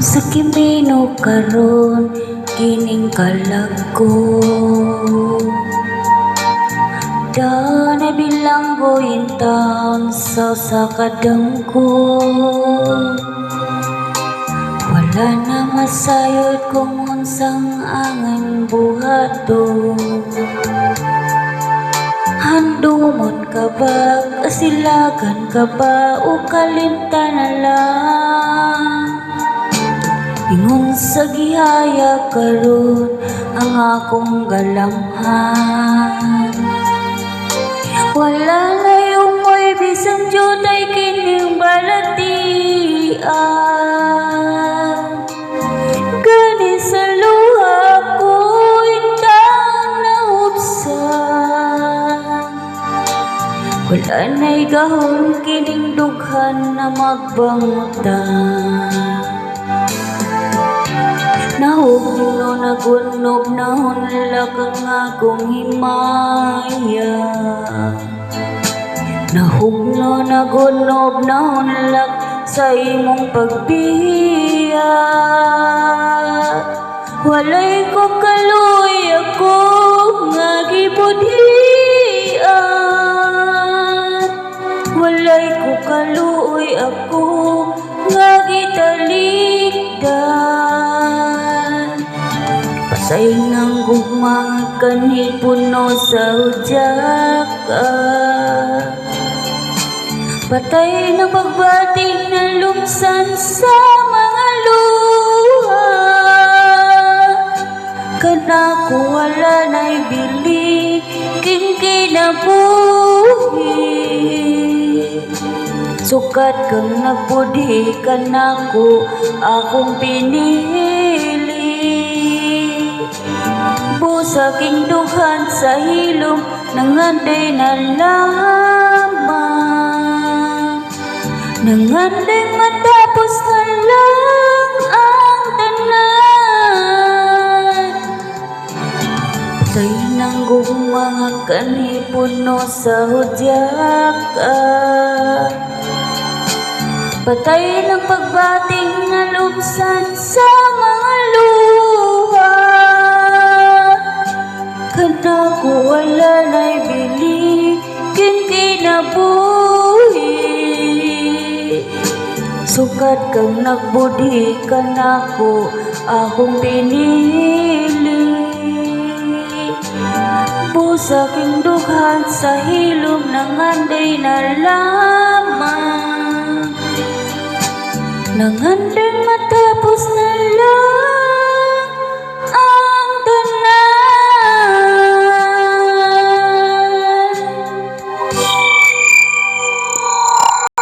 Sa kimino karon kining kalag ko, dana bilanggo intaon sa kadangko. Wala na masayod kung unsang angan buhato. Handumon ka ba, kasilagan ka ba, o kalimta na lang? Ingon sa gihaya karon ang akong galamhan. Wala na yung mo'y bisan jud ay kining balatian. Gani sa luha ko indang naubsan. Wala na'y gahon kining dughan na magbangutan. Nahugno nagunob na hunlak ang akong himaya. Nahugno nagunob na hunlak sa imong pagbiya. Walay ko kaluy ako nga gibudhian. Walay ko kaluy ako nga gitalikdan. Patay ng gugmang kanhi puno sa hudyak ka. Patay ng pagbating na lumsan sa mga luha. Kanako wala na'y bili king kinabuhi. Sukat kang nagbudhi kanako akong pinili. Busaking duhan sa hilom nanganday na lamang. Nanganday matapos na lang ang tanan. Patay ng mga kanhi puno sa hudyak ka. Patay ng pagbating na lumsan sa mga luha. Kanako wala na'y bili king kinabuhi. Sukat kang nagbudhi kanako akong pinili. Busaking dughan sa hilom nanganday na lamang. Nanganday matapos na lang